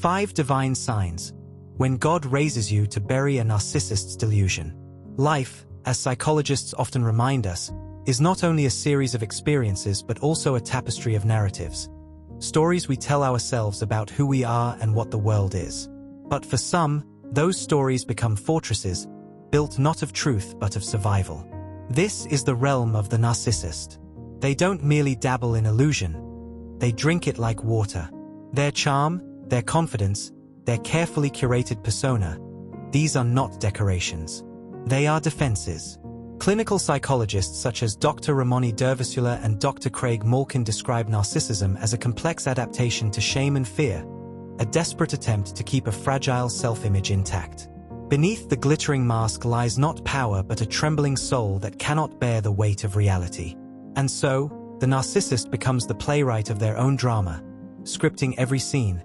5 divine signs when God raises you to bury a narcissist's delusion. Life, as psychologists often remind us, is not only a series of experiences but also a tapestry of narratives. Stories we tell ourselves about who we are and what the world is. But for some, those stories become fortresses, built not of truth but of survival. This is the realm of the narcissist. They don't merely dabble in illusion. They drink it like water. Their charm, their confidence, their carefully curated persona, these are not decorations. They are defenses. Clinical psychologists such as Dr. Ramoni Dervisula and Dr. Craig Malkin describe narcissism as a complex adaptation to shame and fear, a desperate attempt to keep a fragile self-image intact. Beneath the glittering mask lies not power but a trembling soul that cannot bear the weight of reality. And so, the narcissist becomes the playwright of their own drama, scripting every scene,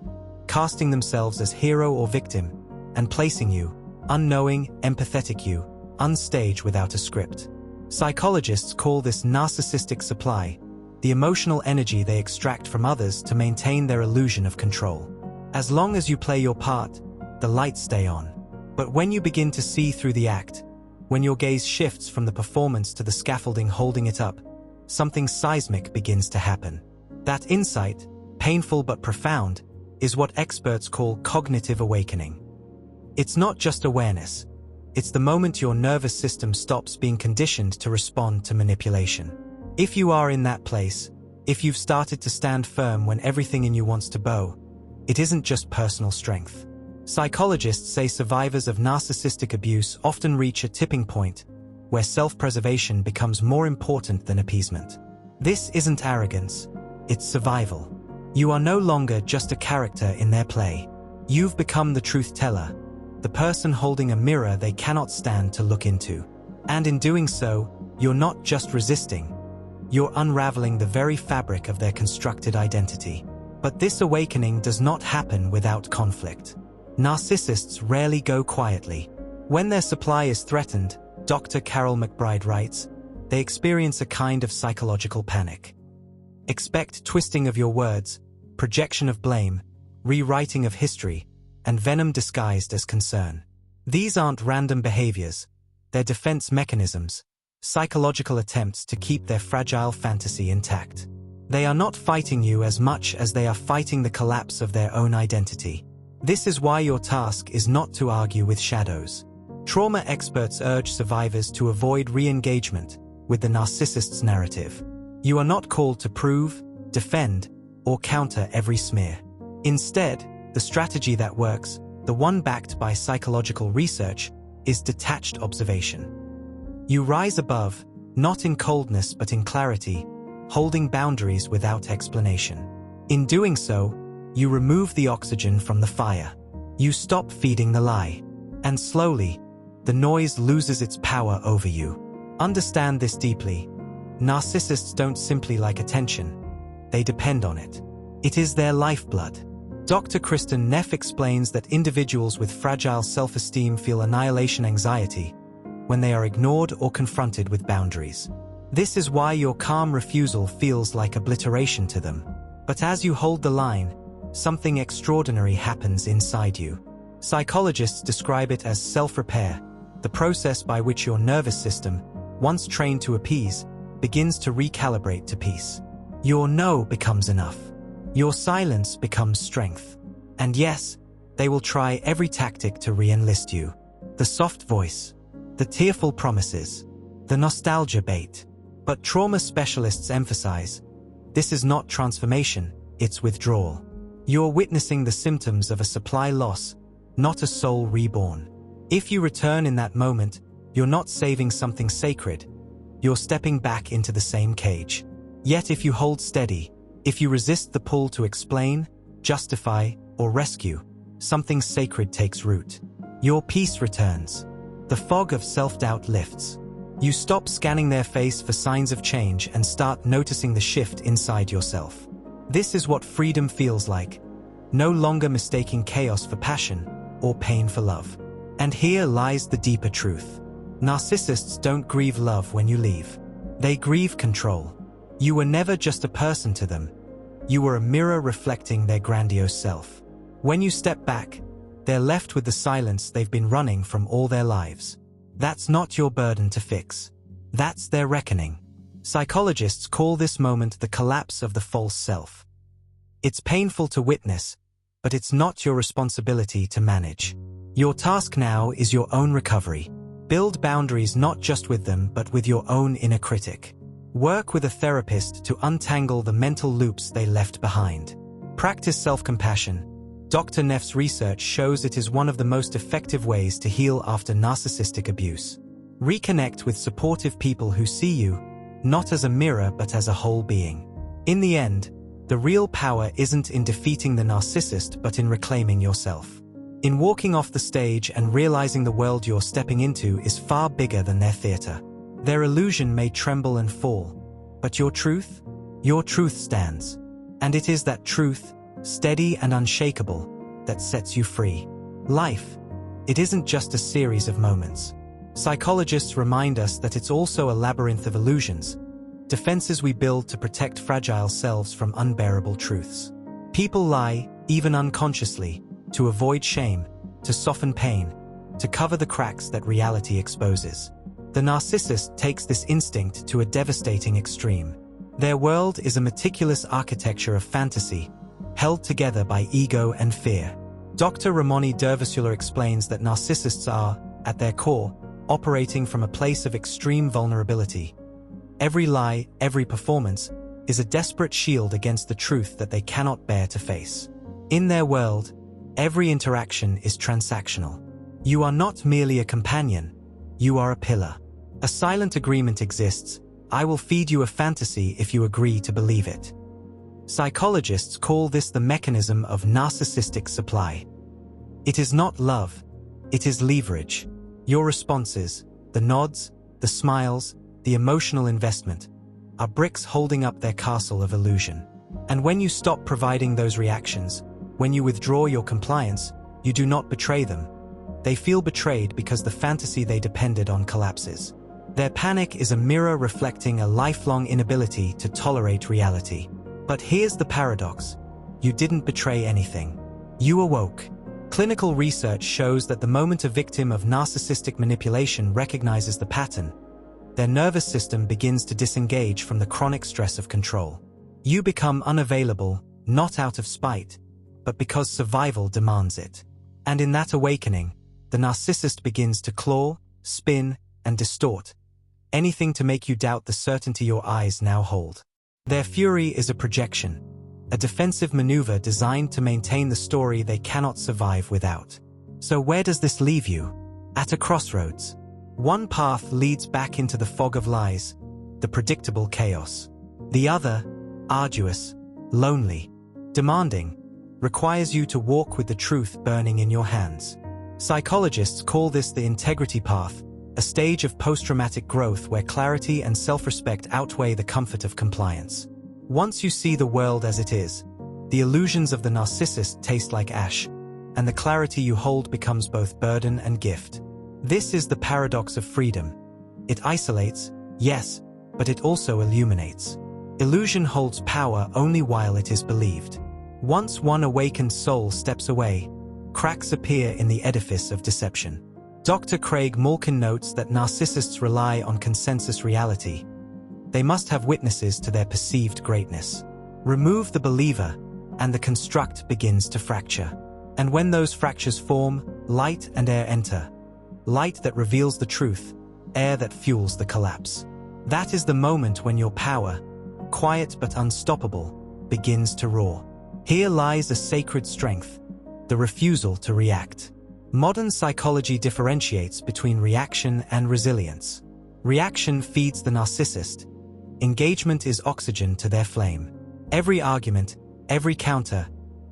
casting themselves as hero or victim, and placing you, unknowing, empathetic you, on stage without a script. Psychologists call this narcissistic supply, the emotional energy they extract from others to maintain their illusion of control. As long as you play your part, the lights stay on. But when you begin to see through the act, when your gaze shifts from the performance to the scaffolding holding it up, something seismic begins to happen. That insight, painful but profound, is what experts call cognitive awakening. It's not just awareness. It's the moment your nervous system stops being conditioned to respond to manipulation. If you are in that place, if you've started to stand firm when everything in you wants to bow, it isn't just personal strength. Psychologists say survivors of narcissistic abuse often reach a tipping point where self-preservation becomes more important than appeasement. This isn't arrogance, it's survival. You are no longer just a character in their play. You've become the truth teller, the person holding a mirror they cannot stand to look into. And in doing so, you're not just resisting, you're unraveling the very fabric of their constructed identity. But this awakening does not happen without conflict. Narcissists rarely go quietly. When their supply is threatened, Dr. Carol McBride writes, they experience a kind of psychological panic. Expect twisting of your words, projection of blame, rewriting of history, and venom disguised as concern. These aren't random behaviors, they're defense mechanisms, psychological attempts to keep their fragile fantasy intact. They are not fighting you as much as they are fighting the collapse of their own identity. This is why your task is not to argue with shadows. Trauma experts urge survivors to avoid re-engagement with the narcissist's narrative. You are not called to prove, defend, or counter every smear. Instead, the strategy that works, the one backed by psychological research, is detached observation. You rise above, not in coldness but in clarity, holding boundaries without explanation. In doing so, you remove the oxygen from the fire. You stop feeding the lie. And slowly, the noise loses its power over you. Understand this deeply. Narcissists don't simply like attention. They depend on it. It is their lifeblood. Dr. Kristen Neff explains that individuals with fragile self-esteem feel annihilation anxiety when they are ignored or confronted with boundaries. This is why your calm refusal feels like obliteration to them. But as you hold the line, something extraordinary happens inside you. Psychologists describe it as self-repair, the process by which your nervous system, once trained to appease, begins to recalibrate to peace. Your no becomes enough. Your silence becomes strength. And yes, they will try every tactic to re-enlist you. The soft voice, the tearful promises, the nostalgia bait. But trauma specialists emphasize, this is not transformation, it's withdrawal. You're witnessing the symptoms of a supply loss, not a soul reborn. If you return in that moment, you're not saving something sacred. You're stepping back into the same cage. Yet if you hold steady, if you resist the pull to explain, justify, or rescue, something sacred takes root. Your peace returns. The fog of self-doubt lifts. You stop scanning their face for signs of change and start noticing the shift inside yourself. This is what freedom feels like. No longer mistaking chaos for passion or pain for love. And here lies the deeper truth. Narcissists don't grieve love when you leave. They grieve control. You were never just a person to them. You were a mirror reflecting their grandiose self. When you step back, they're left with the silence they've been running from all their lives. That's not your burden to fix. That's their reckoning. Psychologists call this moment the collapse of the false self. It's painful to witness, but it's not your responsibility to manage. Your task now is your own recovery. Build boundaries not just with them but with your own inner critic. Work with a therapist to untangle the mental loops they left behind. Practice self-compassion. Dr. Neff's research shows it is one of the most effective ways to heal after narcissistic abuse. Reconnect with supportive people who see you, not as a mirror but as a whole being. In the end, the real power isn't in defeating the narcissist but in reclaiming yourself. In walking off the stage and realizing the world you're stepping into is far bigger than their theater. Their illusion may tremble and fall, but your truth stands. And it is that truth, steady and unshakable, that sets you free. Life, it isn't just a series of moments. Psychologists remind us that it's also a labyrinth of illusions, defenses we build to protect fragile selves from unbearable truths. People lie, even unconsciously, to avoid shame, to soften pain, to cover the cracks that reality exposes. The narcissist takes this instinct to a devastating extreme. Their world is a meticulous architecture of fantasy, held together by ego and fear. Dr. Ramoni Dervisula explains that narcissists are, at their core, operating from a place of extreme vulnerability. Every lie, every performance, is a desperate shield against the truth that they cannot bear to face. In their world, every interaction is transactional. You are not merely a companion, you are a pillar. A silent agreement exists: I will feed you a fantasy if you agree to believe it. Psychologists call this the mechanism of narcissistic supply. It is not love, it is leverage. Your responses, the nods, the smiles, the emotional investment, are bricks holding up their castle of illusion. And when you stop providing those reactions, when you withdraw your compliance, you do not betray them. They feel betrayed because the fantasy they depended on collapses. Their panic is a mirror reflecting a lifelong inability to tolerate reality. But here's the paradox: you didn't betray anything. You awoke. Clinical research shows that the moment a victim of narcissistic manipulation recognizes the pattern, their nervous system begins to disengage from the chronic stress of control. You become unavailable, not out of spite, but because survival demands it. And in that awakening, the narcissist begins to claw, spin, and distort, anything to make you doubt the certainty your eyes now hold. Their fury is a projection, a defensive maneuver designed to maintain the story they cannot survive without. So where does this leave you? At a crossroads. One path leads back into the fog of lies, the predictable chaos. The other, arduous, lonely, demanding, requires you to walk with the truth burning in your hands. Psychologists call this the integrity path, a stage of post-traumatic growth where clarity and self-respect outweigh the comfort of compliance. Once you see the world as it is, the illusions of the narcissist taste like ash, and the clarity you hold becomes both burden and gift. This is the paradox of freedom. It isolates, yes, but it also illuminates. Illusion holds power only while it is believed. Once one awakened soul steps away, cracks appear in the edifice of deception. Dr. Craig Malkin notes that narcissists rely on consensus reality. They must have witnesses to their perceived greatness. Remove the believer, and the construct begins to fracture. And when those fractures form, light and air enter. Light that reveals the truth, air that fuels the collapse. That is the moment when your power, quiet but unstoppable, begins to roar. Here lies a sacred strength, the refusal to react. Modern psychology differentiates between reaction and resilience. Reaction feeds the narcissist. Engagement is oxygen to their flame. Every argument, every counter,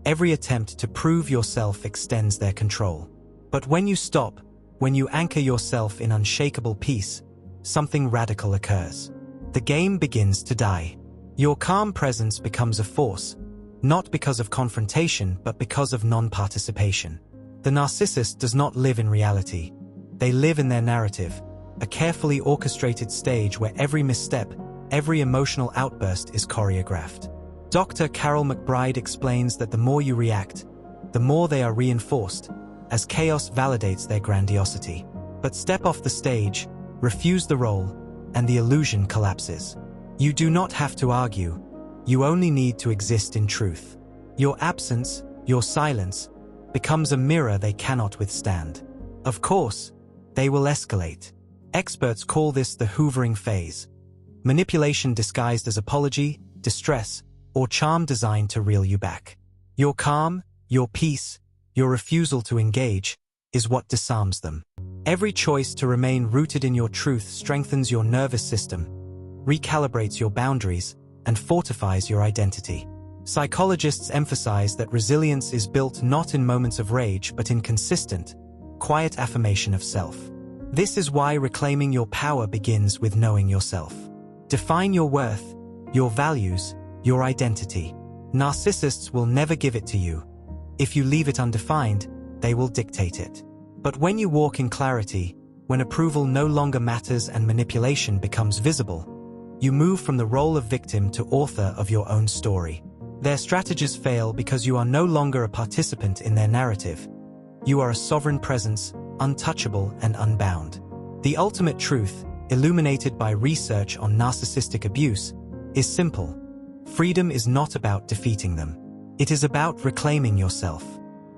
every attempt to prove yourself extends their control. But when you stop, when you anchor yourself in unshakable peace, something radical occurs. The game begins to die. Your calm presence becomes a force, not because of confrontation but because of non-participation. The narcissist does not live in reality. They live in their narrative, a carefully orchestrated stage where every misstep, every emotional outburst is choreographed. Dr. Carol McBride explains that the more you react, the more they are reinforced, as chaos validates their grandiosity. But step off the stage, refuse the role, and the illusion collapses. You do not have to argue. You only need to exist in truth. Your absence, your silence, becomes a mirror they cannot withstand. Of course, they will escalate. Experts call this the hoovering phase. Manipulation disguised as apology, distress, or charm designed to reel you back. Your calm, your peace, your refusal to engage, is what disarms them. Every choice to remain rooted in your truth strengthens your nervous system, recalibrates your boundaries, and fortifies your identity. Psychologists emphasize that resilience is built not in moments of rage but in consistent, quiet affirmation of self. This is why reclaiming your power begins with knowing yourself. Define your worth, your values, your identity. Narcissists will never give it to you. If you leave it undefined, they will dictate it. But when you walk in clarity, when approval no longer matters and manipulation becomes visible, you move from the role of victim to author of your own story. Their strategies fail because you are no longer a participant in their narrative. You are a sovereign presence, untouchable and unbound. The ultimate truth, illuminated by research on narcissistic abuse, is simple. Freedom is not about defeating them. It is about reclaiming yourself.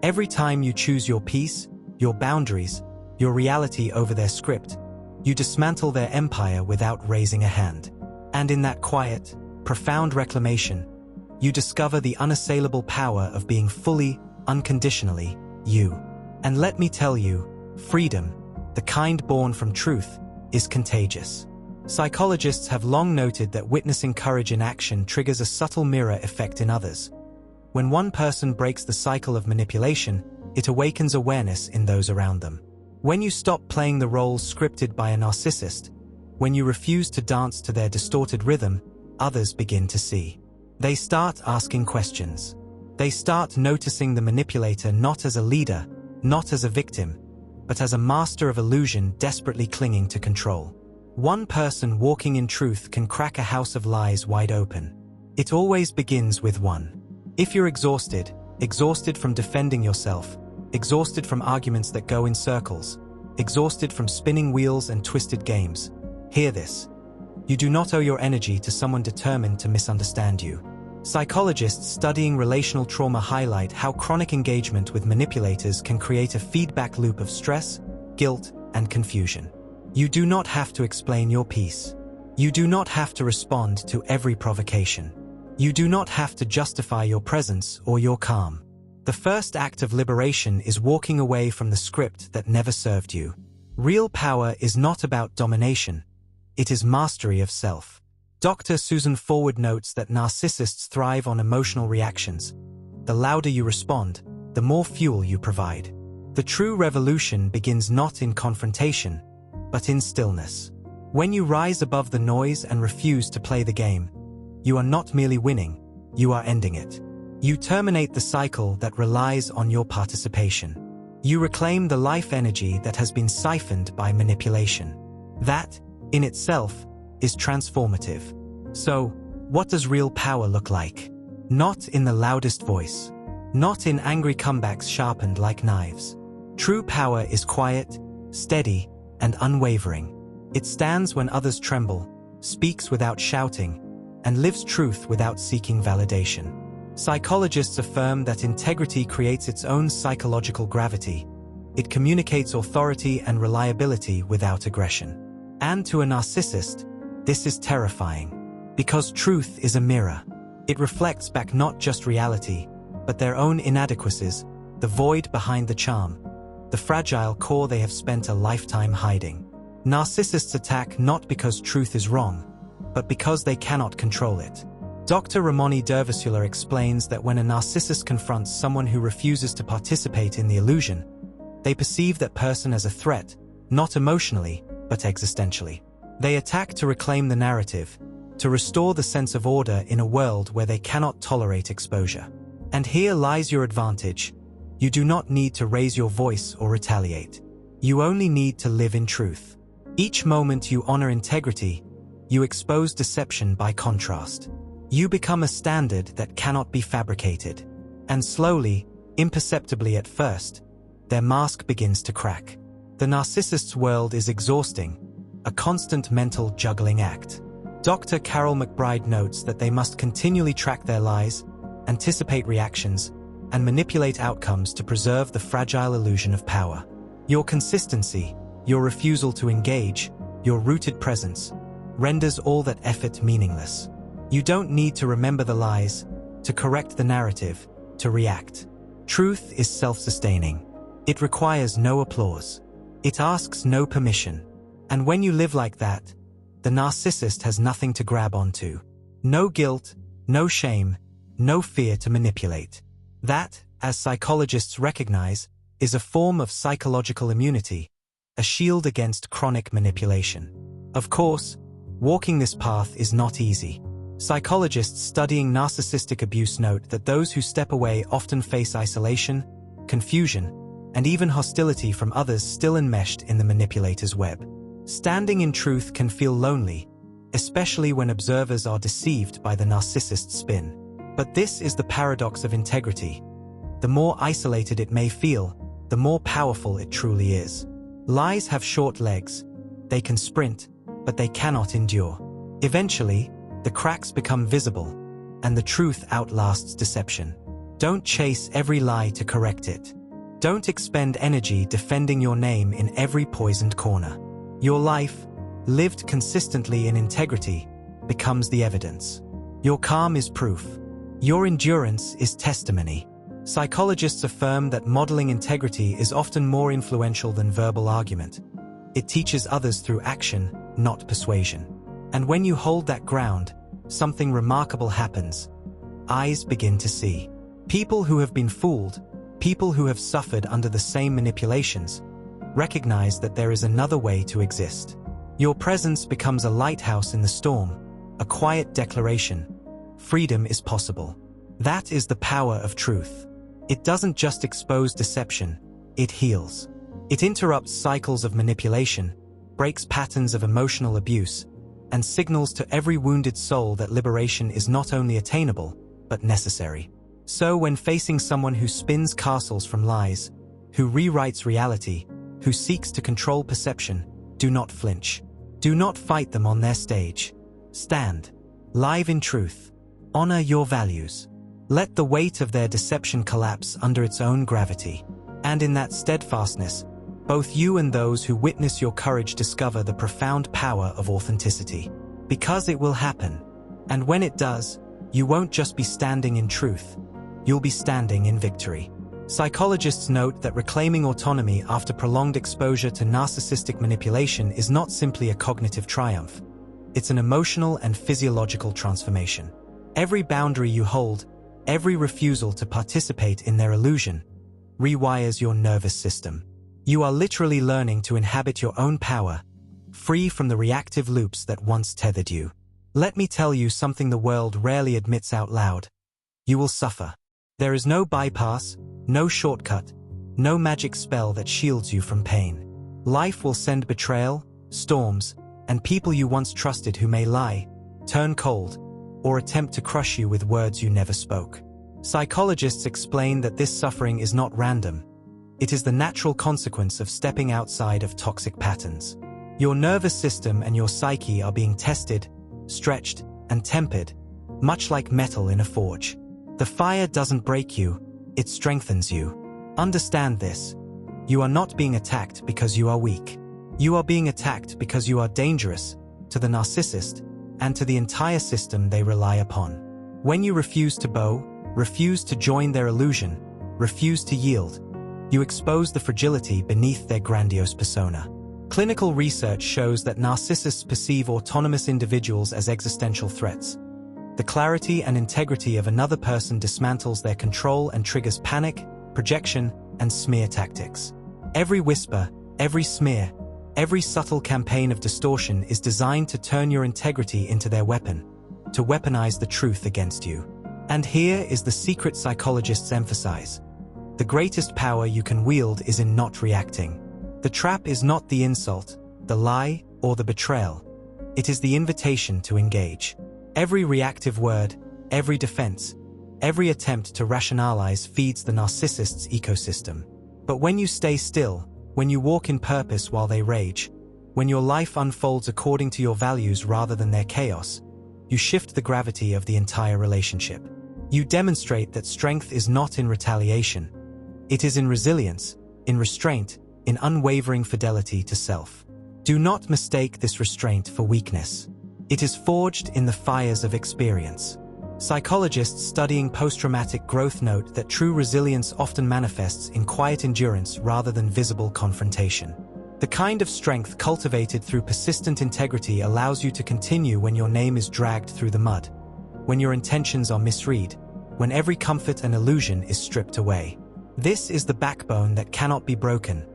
Every time you choose your peace, your boundaries, your reality over their script, you dismantle their empire without raising a hand. And in that quiet, profound reclamation, you discover the unassailable power of being fully, unconditionally, you. And let me tell you, freedom, the kind born from truth, is contagious. Psychologists have long noted that witnessing courage in action triggers a subtle mirror effect in others. When one person breaks the cycle of manipulation, it awakens awareness in those around them. When you stop playing the role scripted by a narcissist, when you refuse to dance to their distorted rhythm, others begin to see. They start asking questions. They start noticing the manipulator not as a leader, not as a victim, but as a master of illusion desperately clinging to control. One person walking in truth can crack a house of lies wide open. It always begins with one. If you're exhausted from defending yourself, exhausted from arguments that go in circles, exhausted from spinning wheels and twisted games, hear this. You do not owe your energy to someone determined to misunderstand you. Psychologists studying relational trauma highlight how chronic engagement with manipulators can create a feedback loop of stress, guilt, and confusion. You do not have to explain your peace. You do not have to respond to every provocation. You do not have to justify your presence or your calm. The first act of liberation is walking away from the script that never served you. Real power is not about domination. It is mastery of self. Dr. Susan Forward notes that narcissists thrive on emotional reactions. The louder you respond, the more fuel you provide. The true revolution begins not in confrontation, but in stillness. When you rise above the noise and refuse to play the game, you are not merely winning, you are ending it. You terminate the cycle that relies on your participation. You reclaim the life energy that has been siphoned by manipulation. That, in itself, is transformative. So, what does real power look like? Not in the loudest voice. Not in angry comebacks sharpened like knives. True power is quiet, steady, and unwavering. It stands when others tremble, speaks without shouting, and lives truth without seeking validation. Psychologists affirm that integrity creates its own psychological gravity. It communicates authority and reliability without aggression. And to a narcissist, this is terrifying. Because truth is a mirror. It reflects back not just reality, but their own inadequacies, the void behind the charm, the fragile core they have spent a lifetime hiding. Narcissists attack not because truth is wrong, but because they cannot control it. Dr. Ramoni Dervisula explains that when a narcissist confronts someone who refuses to participate in the illusion, they perceive that person as a threat, not emotionally, but existentially. They attack to reclaim the narrative, to restore the sense of order in a world where they cannot tolerate exposure. And here lies your advantage. You do not need to raise your voice or retaliate. You only need to live in truth. Each moment you honor integrity, you expose deception by contrast. You become a standard that cannot be fabricated. And slowly, Imperceptibly at first, their mask begins to crack. The narcissist's world is exhausting, a constant mental juggling act. Dr. Carol McBride notes that they must continually track their lies, anticipate reactions, and manipulate outcomes to preserve the fragile illusion of power. Your consistency, your refusal to engage, your rooted presence, renders all that effort meaningless. You don't need to remember the lies, to correct the narrative, to react. Truth is self-sustaining. It requires no applause. It asks no permission. And when you live like that, the narcissist has nothing to grab onto. No guilt, no shame, no fear to manipulate. That, as psychologists recognize, is a form of psychological immunity, a shield against chronic manipulation. Of course, walking this path is not easy. Psychologists studying narcissistic abuse note that those who step away often face isolation, confusion, and even hostility from others still enmeshed in the manipulator's web. Standing in truth can feel lonely, especially when observers are deceived by the narcissist's spin. But this is the paradox of integrity. The more isolated it may feel, the more powerful it truly is. Lies have short legs. They can sprint, but they cannot endure. Eventually, the cracks become visible, and the truth outlasts deception. Don't chase every lie to correct it. Don't expend energy defending your name in every poisoned corner. Your life, lived consistently in integrity, becomes the evidence. Your calm is proof. Your endurance is testimony. Psychologists affirm that modeling integrity is often more influential than verbal argument. It teaches others through action, not persuasion. And when you hold that ground, something remarkable happens. Eyes begin to see. People who have been fooled, people who have suffered under the same manipulations, recognize that there is another way to exist. Your presence becomes a lighthouse in the storm, a quiet declaration. Freedom is possible. That is the power of truth. It doesn't just expose deception, it heals. It interrupts cycles of manipulation, breaks patterns of emotional abuse, and signals to every wounded soul that liberation is not only attainable, but necessary. So when facing someone who spins castles from lies, who rewrites reality, who seeks to control perception, do not flinch. Do not fight them on their stage. Stand, live in truth. Honor your values. Let the weight of their deception collapse under its own gravity. And in that steadfastness, both you and those who witness your courage discover the profound power of authenticity. Because it will happen. And when it does, you won't just be standing in truth. You'll be standing in victory. Psychologists note that reclaiming autonomy after prolonged exposure to narcissistic manipulation is not simply a cognitive triumph. It's an emotional and physiological transformation. Every boundary you hold, every refusal to participate in their illusion, rewires your nervous system. You are literally learning to inhabit your own power, free from the reactive loops that once tethered you. Let me tell you something the world rarely admits out loud. You will suffer. There is no bypass, no shortcut, no magic spell that shields you from pain. Life will send betrayal, storms, and people you once trusted who may lie, turn cold, or attempt to crush you with words you never spoke. Psychologists explain that this suffering is not random. It is the natural consequence of stepping outside of toxic patterns. Your nervous system and your psyche are being tested, stretched, and tempered, much like metal in a forge. The fire doesn't break you, it strengthens you. Understand this. You are not being attacked because you are weak. You are being attacked because you are dangerous to the narcissist and to the entire system they rely upon. When you refuse to bow, refuse to join their illusion, refuse to yield, you expose the fragility beneath their grandiose persona. Clinical research shows that narcissists perceive autonomous individuals as existential threats. The clarity and integrity of another person dismantles their control and triggers panic, projection, and smear tactics. Every whisper, every smear, every subtle campaign of distortion is designed to turn your integrity into their weapon, to weaponize the truth against you. And here is the secret psychologists emphasize. The greatest power you can wield is in not reacting. The trap is not the insult, the lie, or the betrayal. It is the invitation to engage. Every reactive word, every defense, Every attempt to rationalize feeds the narcissist's ecosystem. But when you stay still, when you walk in purpose while they rage, when your life unfolds according to your values rather than their chaos, you shift the gravity of the entire relationship. You demonstrate that strength is not in retaliation. It is in resilience, in restraint, in unwavering fidelity to self. Do not mistake this restraint for weakness. It is forged in the fires of experience. Psychologists studying post-traumatic growth note that true resilience often manifests in quiet endurance rather than visible confrontation. The kind of strength cultivated through persistent integrity allows you to continue when your name is dragged through the mud, when your intentions are misread, when every comfort and illusion is stripped away. This is the backbone that cannot be broken,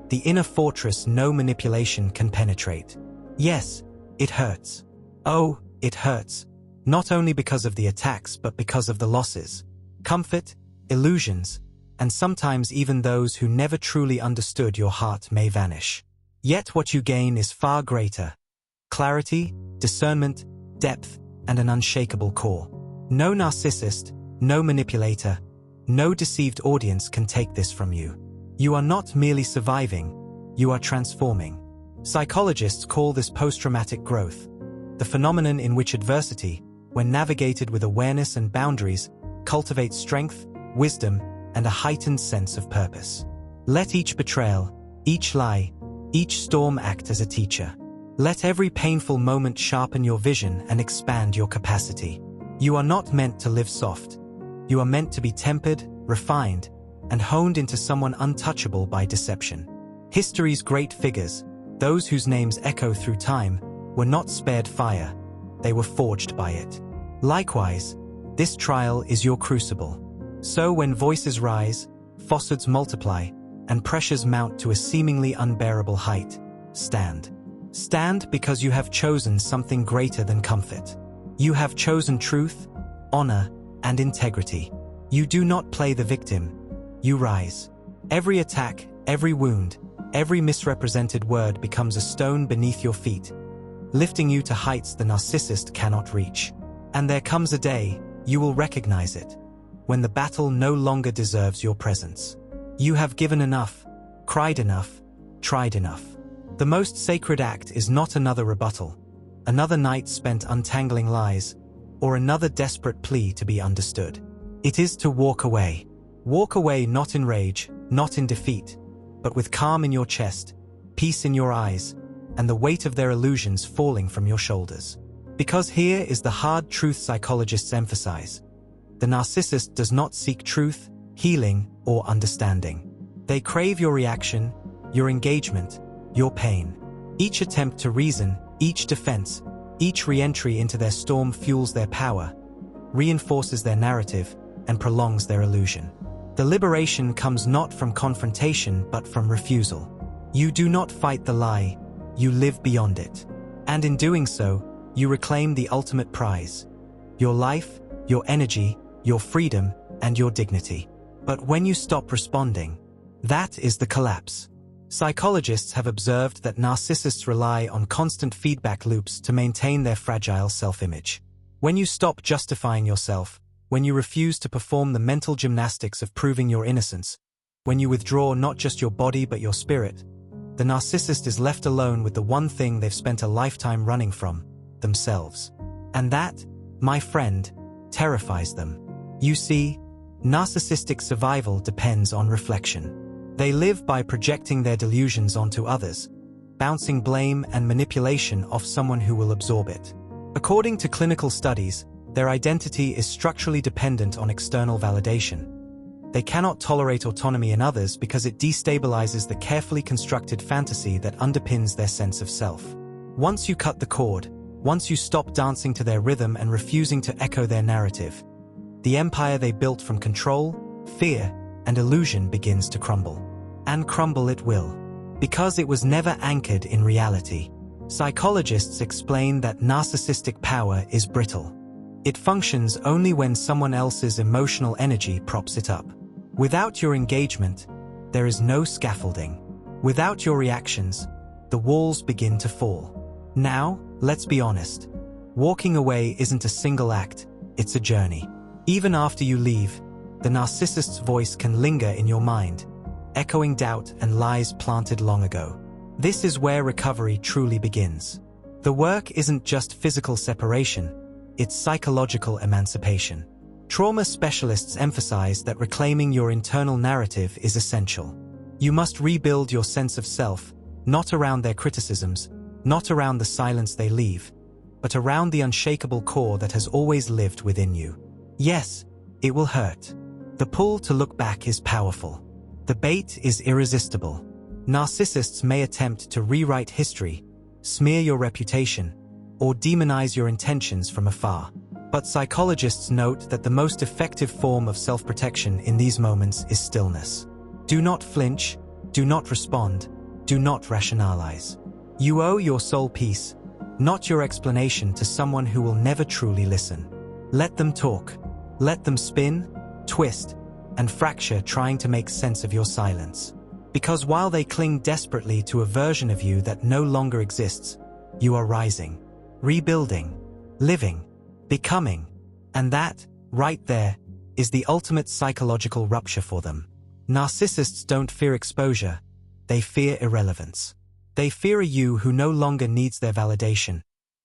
the inner fortress no manipulation can penetrate. Yes, it hurts. Oh, it hurts. Not only because of the attacks but because of the losses, comfort, illusions, and sometimes even those who never truly understood your heart may vanish. Yet what you gain is far greater: clarity, discernment, depth, and an unshakable core. No narcissist, no manipulator, no deceived audience can take this from you. You are not merely surviving, you are transforming. Psychologists call this post-traumatic growth, the phenomenon in which adversity, when navigated with awareness and boundaries, cultivates strength, wisdom, and a heightened sense of purpose. Let each betrayal, each lie, each storm act as a teacher. Let every painful moment sharpen your vision and expand your capacity. You are not meant to live soft. You are meant to be tempered, refined, and honed into someone untouchable by deception. History's great figures, those whose names echo through time, were not spared fire. They were forged by it. Likewise, this trial is your crucible. So when voices rise, falsehoods multiply, and pressures mount to a seemingly unbearable height, stand. Stand because you have chosen something greater than comfort. You have chosen truth, honor, and integrity. You do not play the victim. You rise. Every attack, every wound, every misrepresented word becomes a stone beneath your feet, lifting you to heights the narcissist cannot reach. And there comes a day, you will recognize it, when the battle no longer deserves your presence. You have given enough, cried enough, tried enough. The most sacred act is not another rebuttal, another night spent untangling lies, or another desperate plea to be understood. It is to walk away. Walk away not in rage, not in defeat, but with calm in your chest, peace in your eyes, and the weight of their illusions falling from your shoulders. Because here is the hard truth psychologists emphasize. The narcissist does not seek truth, healing, or understanding. They crave your reaction, your engagement, your pain. Each attempt to reason, each defense, each re-entry into their storm fuels their power, reinforces their narrative, and prolongs their illusion. The liberation comes not from confrontation but from refusal. You do not fight the lie, you live beyond it. And in doing so, you reclaim the ultimate prize: your life, your energy, your freedom, and your dignity. But when you stop responding, that is the collapse. Psychologists have observed that narcissists rely on constant feedback loops to maintain their fragile self-image. When you stop justifying yourself, when you refuse to perform the mental gymnastics of proving your innocence, when you withdraw not just your body but your spirit, the narcissist is left alone with the one thing they've spent a lifetime running from: themselves. And that, my friend, terrifies them. You see, narcissistic survival depends on reflection. They live by projecting their delusions onto others, bouncing blame and manipulation off someone who will absorb it. According to clinical studies, their identity is structurally dependent on external validation. They cannot tolerate autonomy in others because it destabilizes the carefully constructed fantasy that underpins their sense of self. Once you cut the cord, once you stop dancing to their rhythm and refusing to echo their narrative, the empire they built from control, fear, and illusion begins to crumble. And crumble it will, because it was never anchored in reality. Psychologists explain that narcissistic power is brittle. It functions only when someone else's emotional energy props it up. Without your engagement, there is no scaffolding. Without your reactions, the walls begin to fall. Now, let's be honest. Walking away isn't a single act, it's a journey. Even after you leave, the narcissist's voice can linger in your mind, echoing doubt and lies planted long ago. This is where recovery truly begins. The work isn't just physical separation, it's psychological emancipation. Trauma specialists emphasize that reclaiming your internal narrative is essential. You must rebuild your sense of self, not around their criticisms, not around the silence they leave, but around the unshakable core that has always lived within you. Yes, it will hurt. The pull to look back is powerful. The bait is irresistible. Narcissists may attempt to rewrite history, smear your reputation, or demonize your intentions from afar. But psychologists note that the most effective form of self-protection in these moments is stillness. Do not flinch, do not respond, do not rationalize. You owe your soul peace, not your explanation, to someone who will never truly listen. Let them talk. Let them spin, twist, and fracture, trying to make sense of your silence. Because while they cling desperately to a version of you that no longer exists, you are rising, rebuilding, living, becoming. And that, right there, is the ultimate psychological rupture for them. Narcissists don't fear exposure, they fear irrelevance. They fear a you who no longer needs their validation,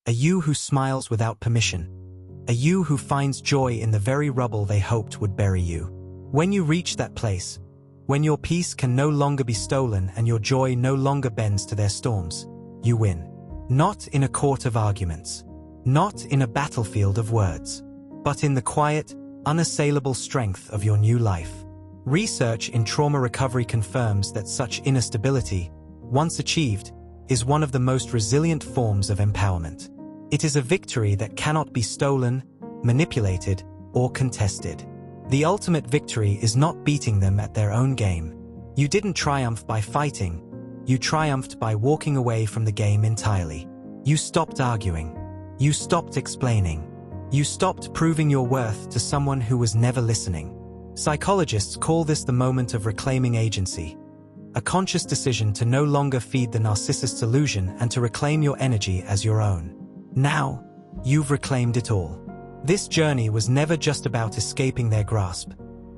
a you who smiles without permission, a you who finds joy in the very rubble they hoped would bury you. When you reach that place, when your peace can no longer be stolen and your joy no longer bends to their storms, you win. Not in a court of arguments, not in a battlefield of words, but in the quiet, unassailable strength of your new life. Research in trauma recovery confirms that such inner stability, once achieved, is one of the most resilient forms of empowerment. It is a victory that cannot be stolen, manipulated, or contested. The ultimate victory is not beating them at their own game. You didn't triumph by fighting, you triumphed by walking away from the game entirely. You stopped arguing. You stopped explaining. You stopped proving your worth to someone who was never listening. Psychologists call this the moment of reclaiming agency, a conscious decision to no longer feed the narcissist's illusion and to reclaim your energy as your own. Now, you've reclaimed it all. This journey was never just about escaping their grasp.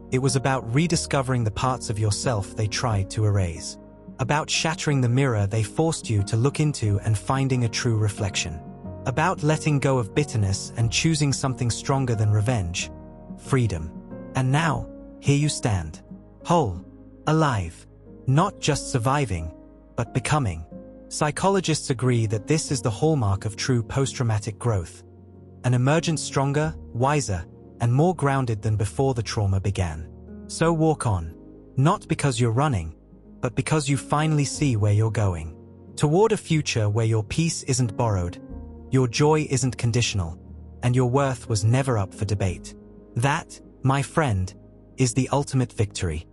It was about rediscovering the parts of yourself they tried to erase, about shattering the mirror they forced you to look into and finding a true reflection, about letting go of bitterness and choosing something stronger than revenge, freedom. And now, here you stand, whole, alive, not just surviving, but becoming. Psychologists agree that this is the hallmark of true post-traumatic growth, an emergence stronger, wiser, and more grounded than before the trauma began. So walk on, not because you're running, but because you finally see where you're going, toward a future where your peace isn't borrowed, your joy isn't conditional, and your worth was never up for debate. That, my friend, is the ultimate victory.